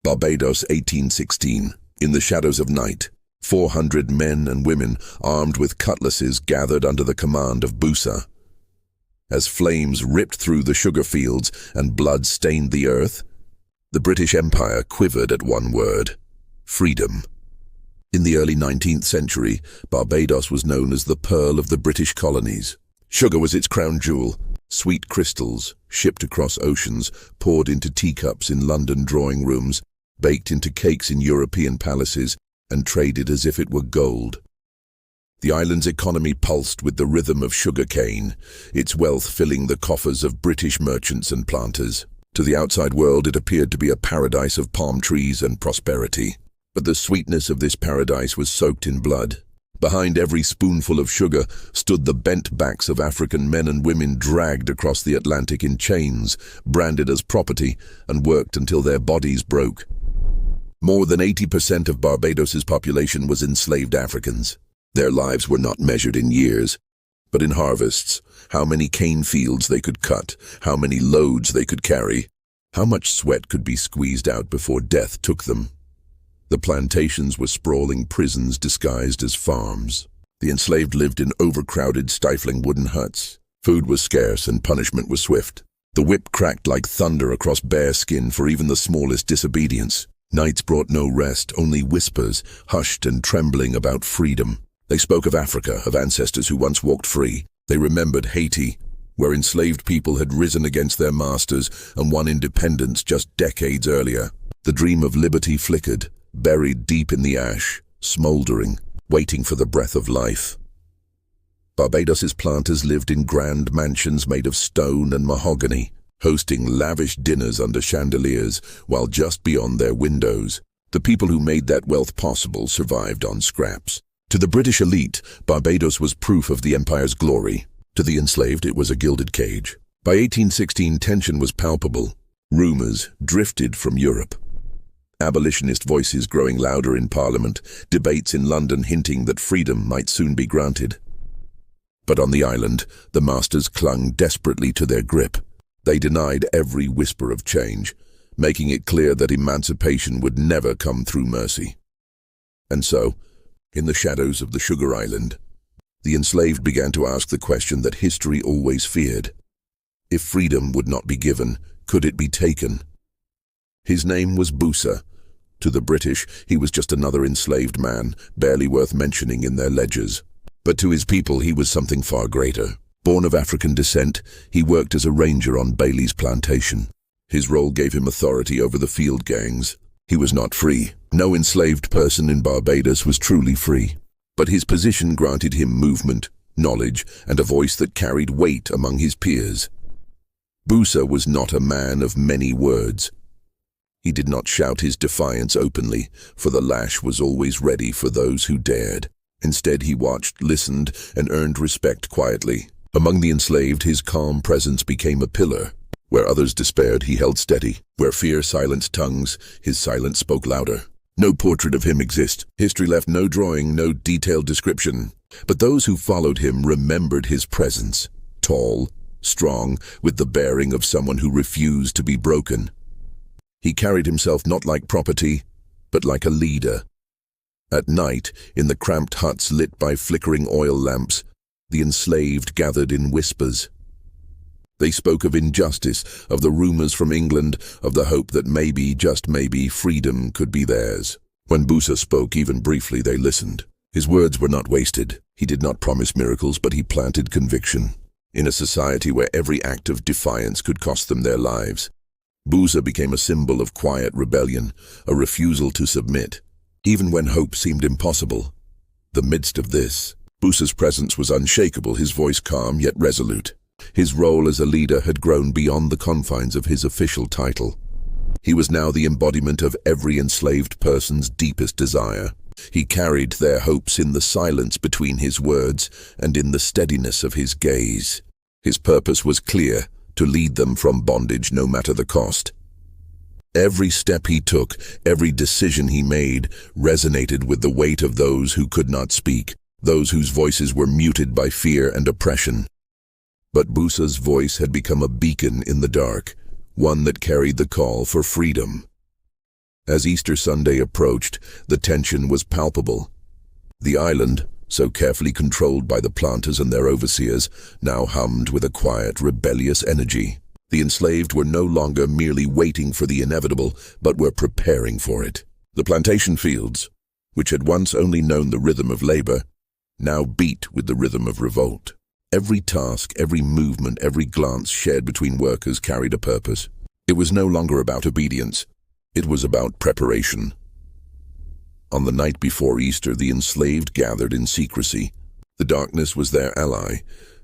Barbados, 1816. In the shadows of night, 400 men and women armed with cutlasses gathered under the command of Bussa. As flames ripped through the sugar fields and blood stained the earth, the British Empire quivered at one word: freedom. In the early 19th century, Barbados was known as the Pearl of the British colonies. Sugar was its crown jewel. Sweet crystals, shipped across oceans, poured into teacups in London drawing rooms, baked into cakes in European palaces, and traded as if it were gold. The island's economy pulsed with the rhythm of sugar cane, its wealth filling the coffers of British merchants and planters. To the outside world, it appeared to be a paradise of palm trees and prosperity. But the sweetness of this paradise was soaked in blood. Behind every spoonful of sugar stood the bent backs of African men and women dragged across the Atlantic in chains, branded as property, and worked until their bodies broke. More than 80% of Barbados's population was enslaved Africans. Their lives were not measured in years, but in harvests, how many cane fields they could cut, how many loads they could carry, how much sweat could be squeezed out before death took them. The plantations were sprawling prisons disguised as farms. The enslaved lived in overcrowded, stifling wooden huts. Food was scarce and punishment was swift. The whip cracked like thunder across bare skin for even the smallest disobedience. Nights brought no rest, only whispers, hushed and trembling about freedom. They spoke of Africa, of ancestors who once walked free. They remembered Haiti, where enslaved people had risen against their masters and won independence just decades earlier. The dream of liberty flickered, buried deep in the ash, smoldering, waiting for the breath of life. Barbados's planters lived in grand mansions made of stone and mahogany, hosting lavish dinners under chandeliers, while just beyond their windows, the people who made that wealth possible survived on scraps. To the British elite, Barbados was proof of the empire's glory. To the enslaved, it was a gilded cage. By 1816, tension was palpable. Rumors drifted from Europe. Abolitionist voices growing louder in Parliament, debates in London hinting that freedom might soon be granted. But on the island, the masters clung desperately to their grip. They denied every whisper of change, making it clear that emancipation would never come through mercy. And so, in the shadows of the Sugar Island, the enslaved began to ask the question that history always feared. If freedom would not be given, could it be taken? His name was Bussa. To the British, he was just another enslaved man, barely worth mentioning in their ledgers. But to his people, he was something far greater. Born of African descent, he worked as a ranger on Bailey's plantation. His role gave him authority over the field gangs. He was not free. No enslaved person in Barbados was truly free. But his position granted him movement, knowledge, and a voice that carried weight among his peers. Bussa was not a man of many words. He did not shout his defiance openly, for the lash was always ready for those who dared. Instead, he watched, listened, and earned respect quietly. Among the enslaved, his calm presence became a pillar. Where others despaired, he held steady. Where fear silenced tongues, his silence spoke louder. No portrait of him exists. History left no drawing, no detailed description. But those who followed him remembered his presence. Tall, strong, with the bearing of someone who refused to be broken. He carried himself not like property, but like a leader. At night, in the cramped huts lit by flickering oil lamps, the enslaved gathered in whispers. They spoke of injustice, of the rumors from England, of the hope that maybe, just maybe, freedom could be theirs. When Bussa spoke, even briefly, they listened. His words were not wasted. He did not promise miracles, but he planted conviction. In a society where every act of defiance could cost them their lives, Bussa became a symbol of quiet rebellion, a refusal to submit, even when hope seemed impossible. The midst of this, Bussa's presence was unshakable, his voice calm yet resolute. His role as a leader had grown beyond the confines of his official title. He was now the embodiment of every enslaved person's deepest desire. He carried their hopes in the silence between his words and in the steadiness of his gaze. His purpose was clear: to lead them from bondage no matter the cost. Every step he took, every decision he made, resonated with the weight of those who could not speak, those whose voices were muted by fear and oppression. But Bussa's voice had become a beacon in the dark, one that carried the call for freedom. As Easter Sunday approached, the tension was palpable. The island, so carefully controlled by the planters and their overseers, now hummed with a quiet, rebellious energy. The enslaved were no longer merely waiting for the inevitable, but were preparing for it. The plantation fields, which had once only known the rhythm of labor, now beat with the rhythm of revolt. Every task, every movement, every glance shared between workers carried a purpose. It was no longer about obedience. It was about preparation. On the night before Easter, the enslaved gathered in secrecy. The darkness was their ally,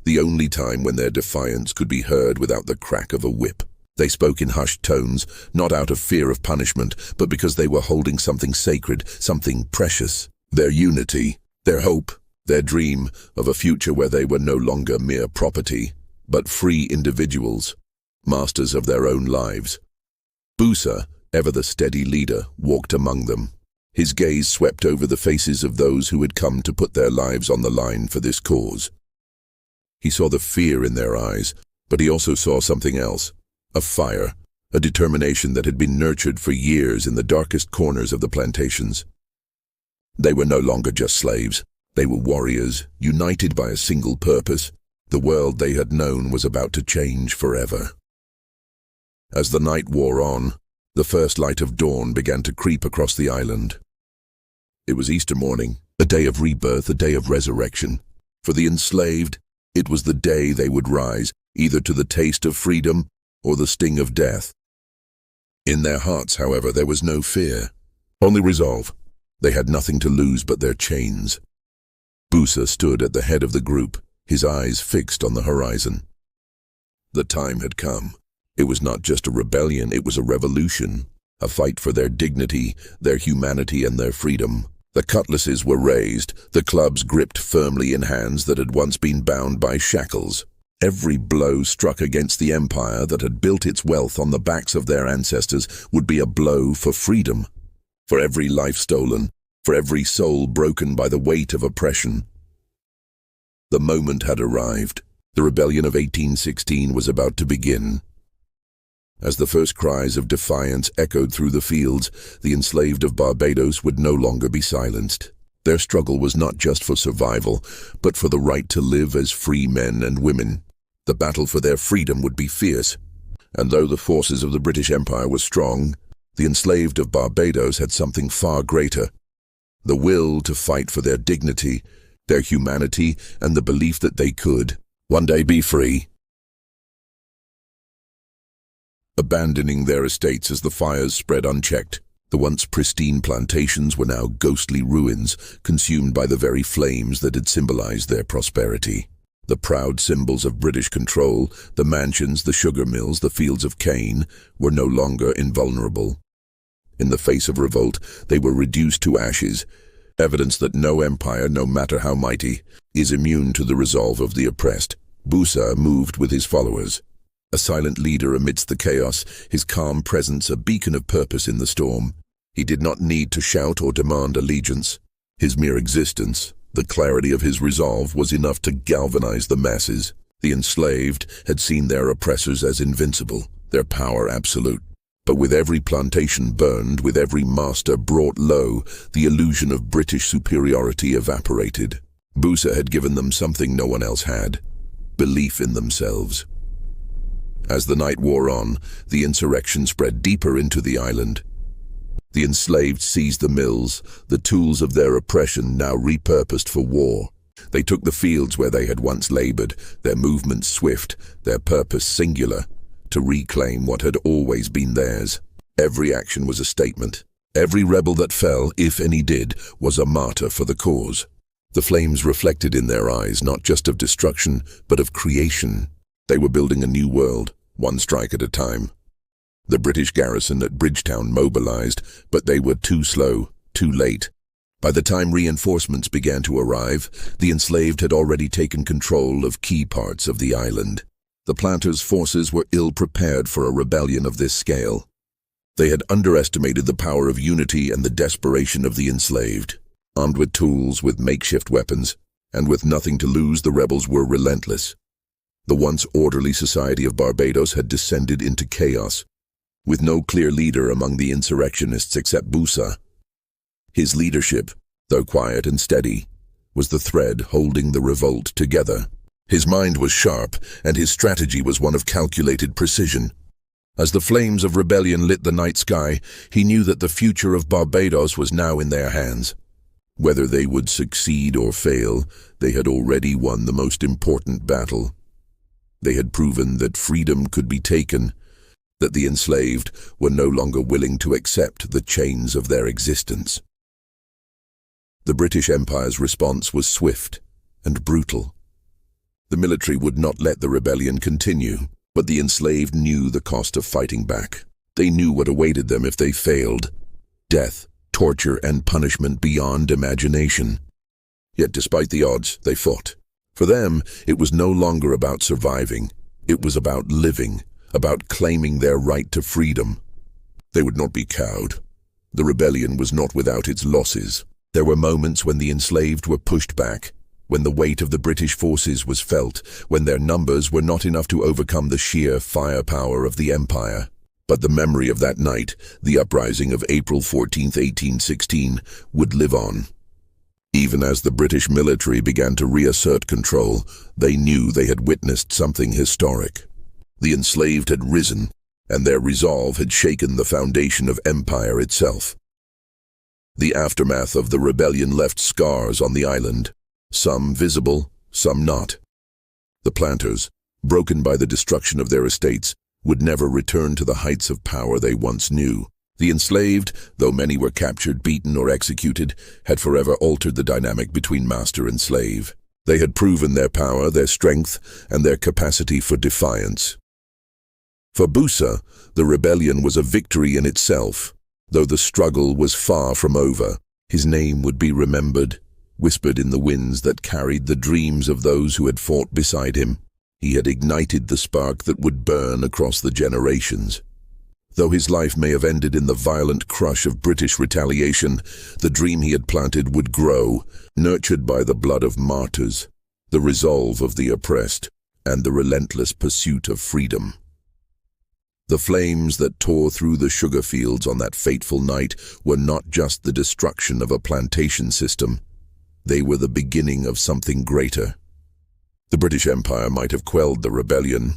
the only time when their defiance could be heard without the crack of a whip. They spoke in hushed tones, not out of fear of punishment, but because they were holding something sacred, something precious. Their unity, their hope, their dream of a future where they were no longer mere property, but free individuals, masters of their own lives. Bussa, ever the steady leader, walked among them. His gaze swept over the faces of those who had come to put their lives on the line for this cause. He saw the fear in their eyes, but he also saw something else, a fire, a determination that had been nurtured for years in the darkest corners of the plantations. They were no longer just slaves. They were warriors, united by a single purpose. The world they had known was about to change forever. As the night wore on, the first light of dawn began to creep across the island. It was Easter morning, a day of rebirth, a day of resurrection. For the enslaved, it was the day they would rise, either to the taste of freedom or the sting of death. In their hearts, however, there was no fear, only resolve. They had nothing to lose but their chains. Bussa stood at the head of the group, his eyes fixed on the horizon. The time had come. It was not just a rebellion, it was a revolution, a fight for their dignity, their humanity, and their freedom. The cutlasses were raised, the clubs gripped firmly in hands that had once been bound by shackles. Every blow struck against the empire that had built its wealth on the backs of their ancestors would be a blow for freedom, for every life stolen, for every soul broken by the weight of oppression. The moment had arrived. The rebellion of 1816 was about to begin. As the first cries of defiance echoed through the fields, the enslaved of Barbados would no longer be silenced. Their struggle was not just for survival, but for the right to live as free men and women. The battle for their freedom would be fierce, and though the forces of the British Empire were strong, the enslaved of Barbados had something far greater: the will to fight for their dignity, their humanity, and the belief that they could one day be free. Abandoning their estates as the fires spread unchecked, the once pristine plantations were now ghostly ruins, consumed by the very flames that had symbolized their prosperity. The proud symbols of British control, the mansions, the sugar mills, the fields of cane, were no longer invulnerable. In the face of revolt, they were reduced to ashes, evidence that no empire, no matter how mighty, is immune to the resolve of the oppressed. Bussa moved with his followers. A silent leader amidst the chaos, his calm presence a beacon of purpose in the storm. He did not need to shout or demand allegiance. His mere existence, the clarity of his resolve, was enough to galvanize the masses. The enslaved had seen their oppressors as invincible, their power absolute. But with every plantation burned, with every master brought low, the illusion of British superiority evaporated. Bussa had given them something no one else had: belief in themselves. As the night wore on, the insurrection spread deeper into the island. The enslaved seized the mills, the tools of their oppression now repurposed for war. They took the fields where they had once labored, their movements swift, their purpose singular, to reclaim what had always been theirs. Every action was a statement. Every rebel that fell, if any did, was a martyr for the cause. The flames reflected in their eyes not just of destruction, but of creation. They were building a new world, one strike at a time. The British garrison at Bridgetown mobilized, but they were too slow, too late. By the time reinforcements began to arrive, the enslaved had already taken control of key parts of the island. The planters' forces were ill-prepared for a rebellion of this scale. They had underestimated the power of unity and the desperation of the enslaved. Armed with tools, with makeshift weapons, and with nothing to lose, the rebels were relentless. The once orderly society of Barbados had descended into chaos. with no clear leader among the insurrectionists except Bussa. His leadership, though quiet and steady, was the thread holding the revolt together. His mind was sharp, and his strategy was one of calculated precision. As the flames of rebellion lit the night sky, he knew that the future of Barbados was now in their hands. Whether they would succeed or fail, they had already won the most important battle. They had proven that freedom could be taken, that the enslaved were no longer willing to accept the chains of their existence. The British Empire's response was swift and brutal. The military would not let the rebellion continue, but the enslaved knew the cost of fighting back. They knew what awaited them if they failed: death, torture, and punishment beyond imagination. Yet despite the odds, they fought. For them, it was no longer about surviving. It was about living, about claiming their right to freedom. They would not be cowed. The rebellion was not without its losses. There were moments when the enslaved were pushed back, when the weight of the British forces was felt, when their numbers were not enough to overcome the sheer firepower of the Empire. But the memory of that night, the uprising of April 14, 1816, would live on. Even as the British military began to reassert control, they knew they had witnessed something historic. The enslaved had risen, and their resolve had shaken the foundation of empire itself. The aftermath of the rebellion left scars on the island, some visible, some not. The planters, broken by the destruction of their estates, would never return to the heights of power they once knew. The enslaved, though many were captured, beaten, or executed, had forever altered the dynamic between master and slave. They had proven their power, their strength, and their capacity for defiance. For Bussa, the rebellion was a victory in itself. Though the struggle was far from over, his name would be remembered, whispered in the winds that carried the dreams of those who had fought beside him. He had ignited the spark that would burn across the generations. Though his life may have ended in the violent crush of British retaliation, the dream he had planted would grow, nurtured by the blood of martyrs, the resolve of the oppressed, and the relentless pursuit of freedom. The flames that tore through the sugar fields on that fateful night were not just the destruction of a plantation system. They were the beginning of something greater. The British Empire might have quelled the rebellion,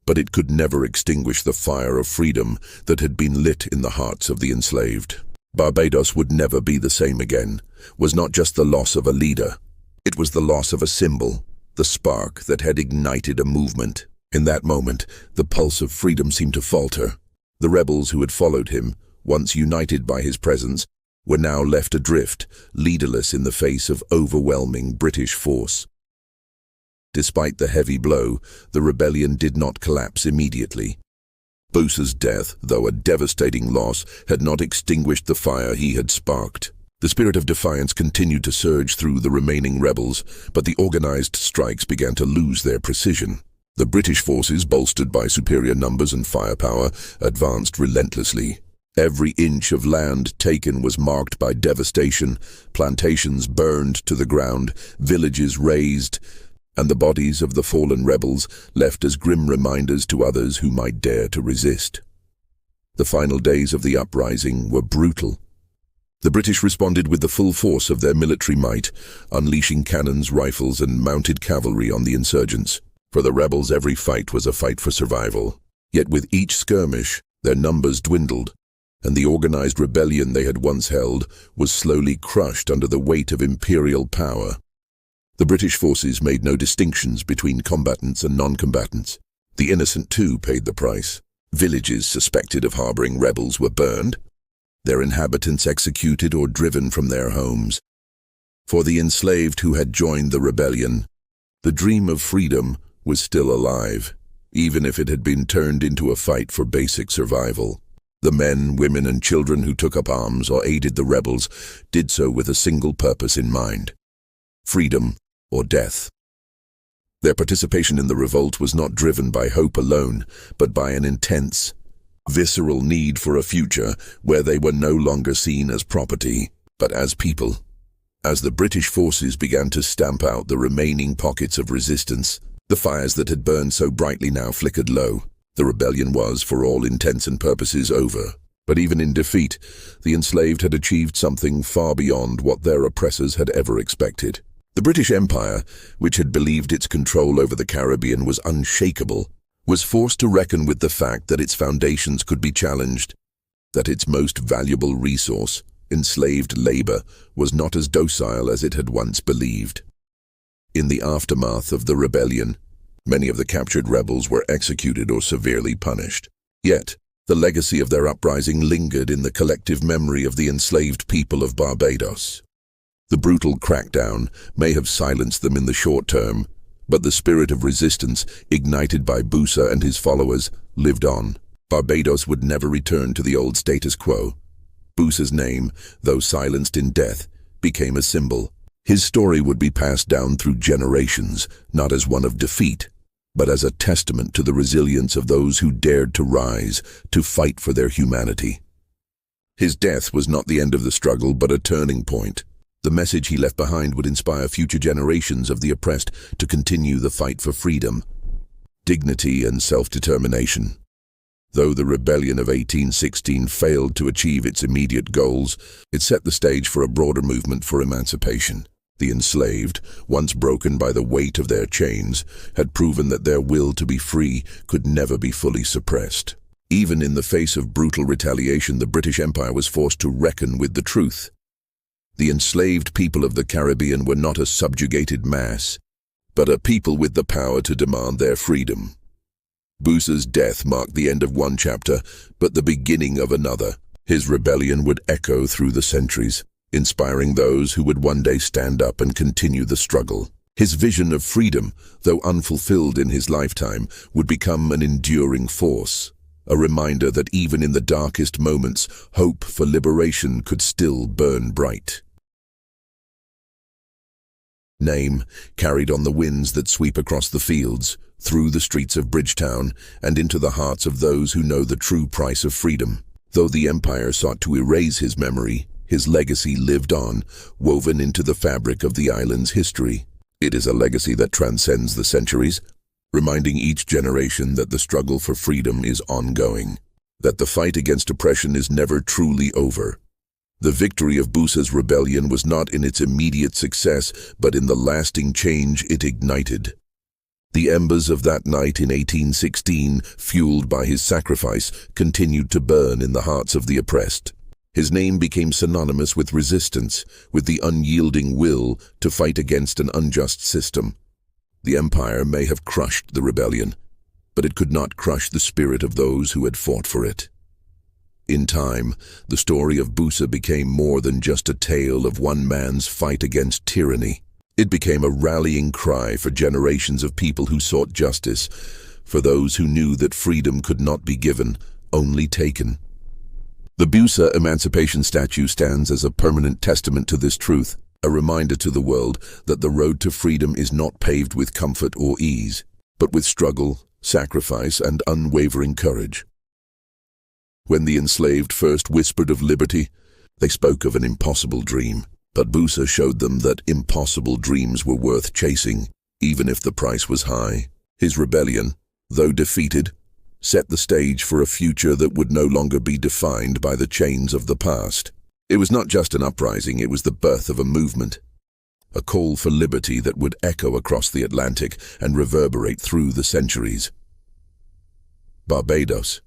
but it could never extinguish the fire of freedom that had been lit in the hearts of the enslaved. Barbados would never be the same again, was not just the loss of a leader. It was the loss of a symbol, the spark that had ignited a movement. In that moment, the pulse of freedom seemed to falter. The rebels who had followed him, once united by his presence, were now left adrift, leaderless in the face of overwhelming British force. Despite the heavy blow, the rebellion did not collapse immediately. Bussa's death, though a devastating loss, had not extinguished the fire he had sparked. The spirit of defiance continued to surge through the remaining rebels, but the organized strikes began to lose their precision. The British forces, bolstered by superior numbers and firepower, advanced relentlessly. Every inch of land taken was marked by devastation, plantations burned to the ground, villages razed, and the bodies of the fallen rebels left as grim reminders to others who might dare to resist. The final days of the uprising were brutal. The British responded with the full force of their military might, unleashing cannons, rifles, and mounted cavalry on the insurgents. For the rebels, every fight was a fight for survival. Yet with each skirmish, their numbers dwindled, and the organized rebellion they had once held was slowly crushed under the weight of imperial power. The British forces made no distinctions between combatants and non-combatants. The innocent too paid the price. Villages suspected of harboring rebels were burned, their inhabitants executed or driven from their homes. For the enslaved who had joined the rebellion, the dream of freedom was still alive, even if it had been turned into a fight for basic survival. The men, women, and children who took up arms or aided the rebels did so with a single purpose in mind: freedom or death. Their participation in the revolt was not driven by hope alone, but by an intense, visceral need for a future where they were no longer seen as property, but as people. As the British forces began to stamp out the remaining pockets of resistance, the fires that had burned so brightly now flickered low. The rebellion was, for all intents and purposes, over. But even in defeat, the enslaved had achieved something far beyond what their oppressors had ever expected. The British Empire, which had believed its control over the Caribbean was unshakable, was forced to reckon with the fact that its foundations could be challenged, that its most valuable resource, enslaved labor, was not as docile as it had once believed. In the aftermath of the rebellion, many of the captured rebels were executed or severely punished. Yet, the legacy of their uprising lingered in the collective memory of the enslaved people of Barbados. The brutal crackdown may have silenced them in the short term, but the spirit of resistance, ignited by Bussa and his followers, lived on. Barbados would never return to the old status quo. Bussa's name, though silenced in death, became a symbol. His story would be passed down through generations, not as one of defeat, but as a testament to the resilience of those who dared to rise, to fight for their humanity. His death was not the end of the struggle, but a turning point. The message he left behind would inspire future generations of the oppressed to continue the fight for freedom, dignity, and self-determination. Though the rebellion of 1816 failed to achieve its immediate goals, it set the stage for a broader movement for emancipation. The enslaved, once broken by the weight of their chains, had proven that their will to be free could never be fully suppressed. Even in the face of brutal retaliation, the British Empire was forced to reckon with the truth. The enslaved people of the Caribbean were not a subjugated mass, but a people with the power to demand their freedom. Bussa's death marked the end of one chapter, but the beginning of another. His rebellion would echo through the centuries, inspiring those who would one day stand up and continue the struggle. His vision of freedom, though unfulfilled in his lifetime, would become an enduring force, a reminder that even in the darkest moments, hope for liberation could still burn bright. Name, carried on the winds that sweep across the fields, through the streets of Bridgetown, and into the hearts of those who know the true price of freedom. Though the empire sought to erase his memory, his legacy lived on, woven into the fabric of the island's history. It is a legacy that transcends the centuries, reminding each generation that the struggle for freedom is ongoing, that the fight against oppression is never truly over. The victory of Bussa's rebellion was not in its immediate success, but in the lasting change it ignited. The embers of that night in 1816, fueled by his sacrifice, continued to burn in the hearts of the oppressed. His name became synonymous with resistance, with the unyielding will to fight against an unjust system. The empire may have crushed the rebellion, but it could not crush the spirit of those who had fought for it. In time, the story of Bussa became more than just a tale of one man's fight against tyranny. It became a rallying cry for generations of people who sought justice, for those who knew that freedom could not be given, only taken. The Bussa Emancipation Statue stands as a permanent testament to this truth, a reminder to the world that the road to freedom is not paved with comfort or ease, but with struggle, sacrifice, and unwavering courage. When the enslaved first whispered of liberty, they spoke of an impossible dream. But Bussa showed them that impossible dreams were worth chasing, even if the price was high. His rebellion, though defeated, set the stage for a future that would no longer be defined by the chains of the past. It was not just an uprising, it was the birth of a movement, a call for liberty that would echo across the Atlantic and reverberate through the centuries. Barbados,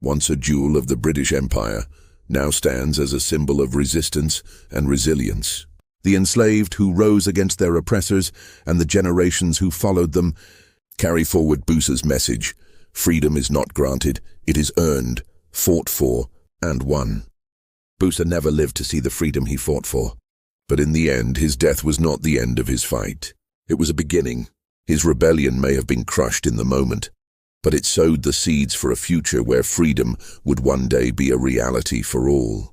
once a jewel of the British Empire, now stands as a symbol of resistance and resilience. The enslaved who rose against their oppressors and the generations who followed them carry forward Bussa's message. Freedom is not granted, it is earned, fought for, and won. Bussa never lived to see the freedom he fought for, but in the end his death was not the end of his fight. It was a beginning. His rebellion may have been crushed in the moment, but it sowed the seeds for a future where freedom would one day be a reality for all.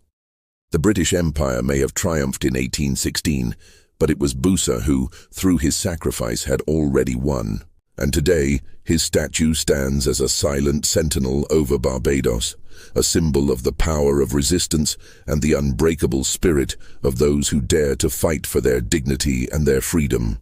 The British Empire may have triumphed in 1816, but it was Bussa who, through his sacrifice, had already won. And today, his statue stands as a silent sentinel over Barbados, a symbol of the power of resistance and the unbreakable spirit of those who dare to fight for their dignity and their freedom.